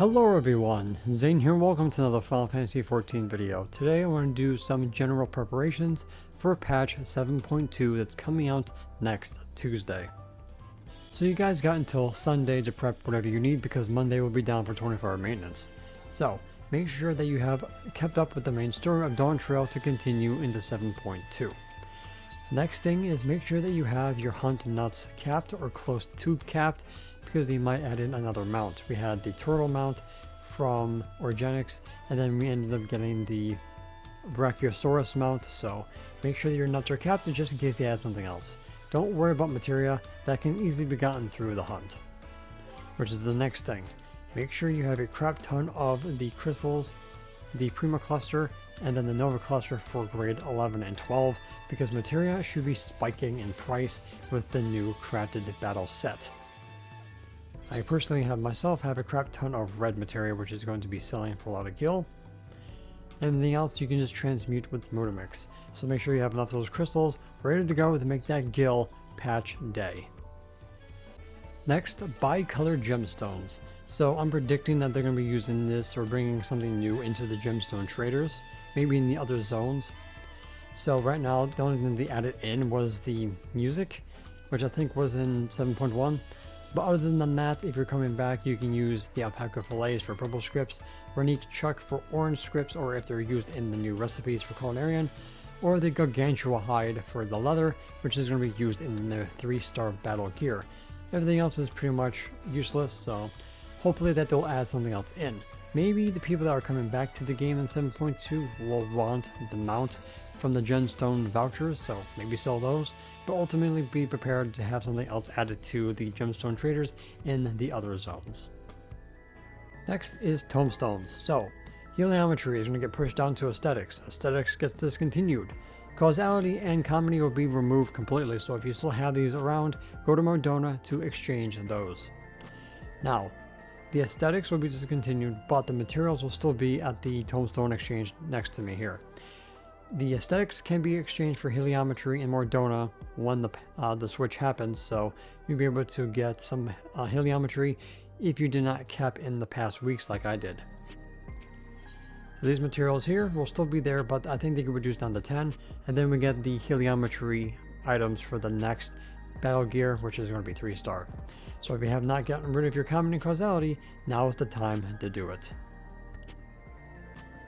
Hello everyone, Zane here, welcome to another Final Fantasy XIV video. Today I want to do some general preparations for patch 7.2 that's coming out next Tuesday. So you guys got until Sunday to prep whatever you need because Monday will be down for 24-hour maintenance. So make sure that you have kept up with the main story of Dawn Trail to continue into 7.2. Next thing is make sure that you have your hunt nuts capped or close to capped, because they might add in another mount. We had the turtle mount from Organics, and then we ended up getting the Brachiosaurus mount, so make sure that your nuts are capped just in case they add something else. Don't worry about materia, that can easily be gotten through the hunt. Which is the next thing. Make sure you have a crap ton of the crystals, the Prima cluster, and then the Nova cluster for grade 11 and 12, because materia should be spiking in price with the new crafted battle set. I personally have a crap ton of red materia, which is going to be selling for a lot of gil. Anything else you can just transmute with Motomix. So make sure you have enough of those crystals ready to go to make that gil patch day. Next, bi-colored gemstones. So I'm predicting that they're going to be using this or bringing something new into the gemstone traders, maybe in the other zones. So right now the only thing they added in was the music, which I think was in 7.1. But other than that, if you're coming back, you can use the alpaca fillets for purple scripts, Renique chuck for orange scripts, or if they're used in the new recipes for culinarian, or the gargantua hide for the leather, which is going to be used in the 3-star battle gear. Everything else is pretty much useless, so hopefully that they'll add something else in. Maybe the people that are coming back to the game in 7.2 will want the mount from the gemstone vouchers, so maybe sell those, but ultimately be prepared to have something else added to the gemstone traders in the other zones. Next is tomestones. So heliometry is going to get pushed down to aesthetics. Aesthetics gets discontinued. Causality and comedy will be removed completely, so if you still have these around, go to Mordona to exchange those. Now, the aesthetics will be discontinued, but the materials will still be at the tomestone exchange next to me here. The aesthetics can be exchanged for heliometry in Mordona when the switch happens, so you'll be able to get some heliometry if you did not cap in the past weeks like I did. So these materials here will still be there, but I think they can reduce down to 10, and then we get the heliometry items for the next battle gear, which is going to be 3-star. So if you have not gotten rid of your common and causality, now is the time to do it.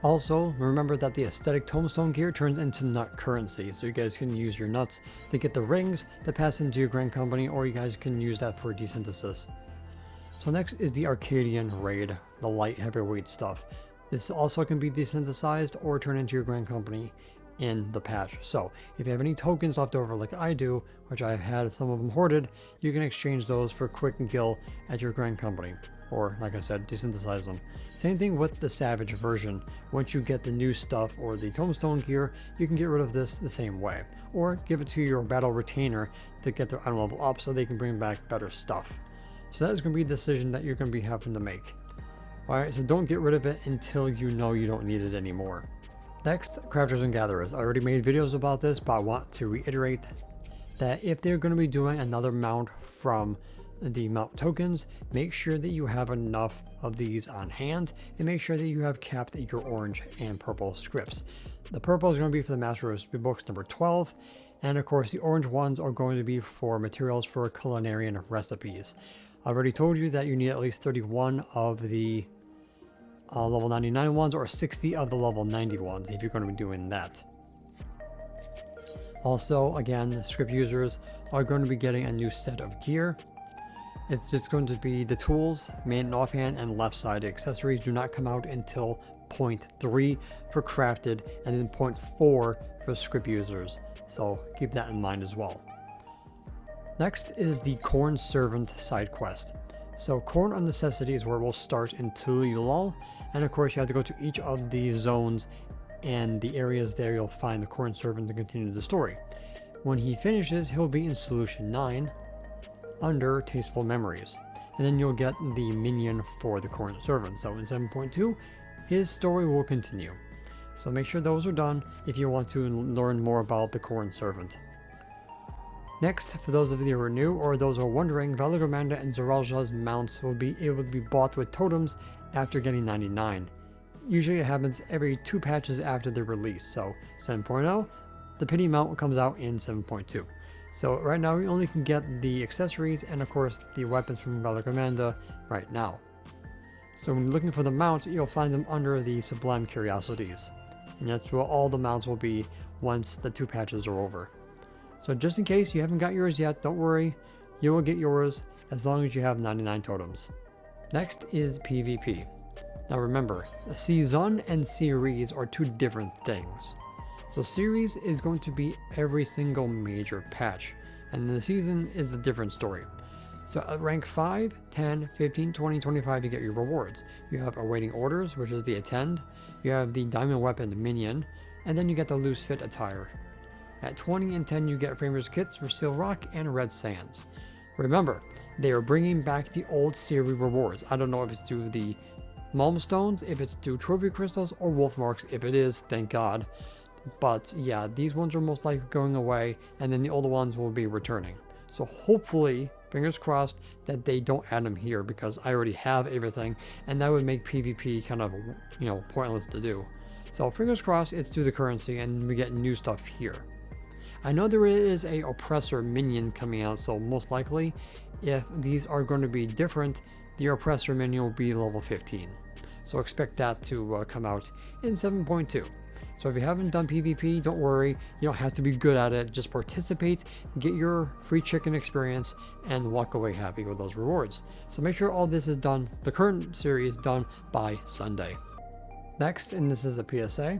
Also, remember that the aesthetic tomestone gear turns into nut currency, so you guys can use your nuts to get the rings that pass into your grand company, or you guys can use that for desynthesis. So next is the Arcadian raid, the light heavyweight stuff. This also can be desynthesized or turn into your grand company in the patch. So if you have any tokens left over like I do, which I've had some of them hoarded, you can exchange those for quick gil at your grand company, or like I said, desynthesize them. Same thing with the Savage version. Once you get the new stuff or the tombstone gear, you can get rid of this the same way, or give it to your battle retainer to get their item level up so they can bring back better stuff. So that is going to be a decision that you're going to be having to make. Alright, so don't get rid of it until you know you don't need it anymore. Next, crafters and gatherers. I already made videos about this, but I want to reiterate that if they're going to be doing another mount from the mount tokens, make sure that you have enough of these on hand, and make sure that you have capped your orange and purple scripts. The purple is going to be for the Master Recipe Books number 12, and of course the orange ones are going to be for materials for culinarian recipes. I already told you that you need at least 31 of the level 99 ones, or 60 of the level 90 ones if you're going to be doing that. Also, again, script users are going to be getting a new set of gear. It's just going to be the tools, main and offhand, and left side accessories do not come out until 0.3 for crafted, and then 0.4 for script users. So keep that in mind as well. Next is the Corn Servant side quest. So Corn of Necessity is where we'll start in Tululal, and of course you have to go to each of the zones and the areas there you'll find the Corn Servant to continue the story. When he finishes, he'll be in Solution 9 under Tasteful Memories, and then you'll get the minion for the Corn Servant. So in 7.2, his story will continue. So make sure those are done if you want to learn more about the Corn Servant. Next, for those of you who are new or those who are wondering, Valagramanda and Zoralja's mounts will be able to be bought with totems after getting 99. Usually it happens every 2 patches after the release, so 7.0, the pity mount comes out in 7.2. So right now we only can get the accessories and of course the weapons from Valagramanda right now. So when you're looking for the mounts, you'll find them under the Sublime Curiosities. And that's where all the mounts will be once the 2 patches are over. So just in case you haven't got yours yet, don't worry, you will get yours as long as you have 99 totems. Next is PvP. Now remember, a season and series are 2 different things. So series is going to be every single major patch, and the season is a different story. So at rank 5, 10, 15, 20, 25 to get your rewards. You have awaiting orders, which is the attend. You have the diamond weapon minion, and then you get the loose fit attire. At 20 and 10 you get framers kits for Seal Rock and Red Sands. Remember, they are bringing back the old series rewards. I don't know if it's due the tomestones, if it's due trophy crystals, or wolf marks. If it is, thank God. But yeah, these ones are most likely going away, and then the older ones will be returning. So hopefully, fingers crossed, that they don't add them here, because I already have everything, and that would make PvP kind of, pointless to do. So fingers crossed it's due the currency, and we get new stuff here. I know there is a oppressor minion coming out, so most likely, if these are going to be different, the oppressor minion will be level 15. So expect that to come out in 7.2. So if you haven't done PvP, don't worry, you don't have to be good at it, just participate, get your free chicken experience, and walk away happy with those rewards. So make sure all this is done, the current series done by Sunday. Next, and this is a PSA,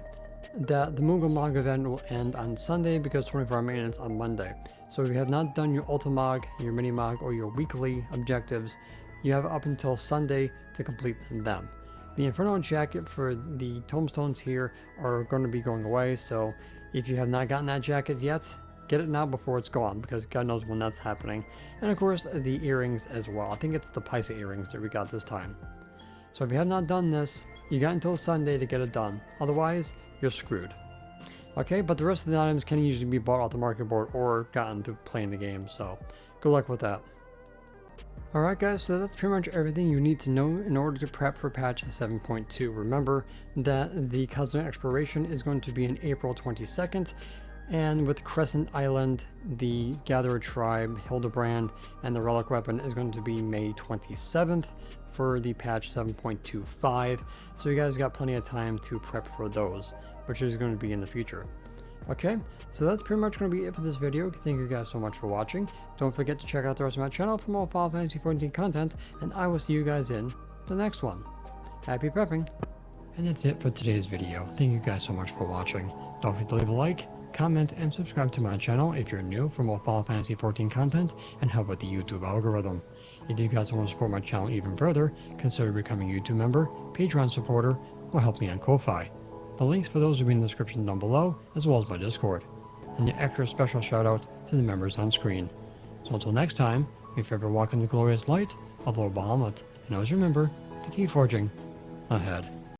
that the Moogle Mog event will end on Sunday because 24-hour maintenance on Monday. So if you have not done your Ultimog, your Minimog, or your weekly objectives, you have up until Sunday to complete them. The Inferno jacket for the tomestones here are going to be going away, so if you have not gotten that jacket yet, get it now before it's gone, because God knows when that's happening. And of course, the earrings as well. I think it's the Paisa earrings that we got this time. So if you have not done this, you got until Sunday to get it done. Otherwise, you're screwed. Okay, but the rest of the items can usually be bought off the market board or gotten to playing the game, so good luck with that. Alright guys, so that's pretty much everything you need to know in order to prep for patch 7.2. Remember that the Cosmic Exploration is going to be in April 22nd, and with Crescent Island, the Gatherer Tribe, Hildebrand, and the Relic Weapon is going to be May 27th for the patch 7.25. So you guys got plenty of time to prep for those, which is going to be in the future. Okay, so that's pretty much going to be it for this video. Thank you guys so much for watching. Don't forget to check out the rest of my channel for more Final Fantasy XIV content, and I will see you guys in the next one. Happy prepping! And that's it for today's video. Thank you guys so much for watching. Don't forget to leave a like, comment, and subscribe to my channel if you're new for more Final Fantasy XIV content and help with the YouTube algorithm. If you guys want to support my channel even further, consider becoming a YouTube member, Patreon supporter, or help me on Ko-Fi. The links for those will be in the description down below, as well as my Discord. And the extra special shout out to the members on screen. So until next time, may you forever walk in the glorious light of Lord Bahamut, and always remember to keep forging ahead.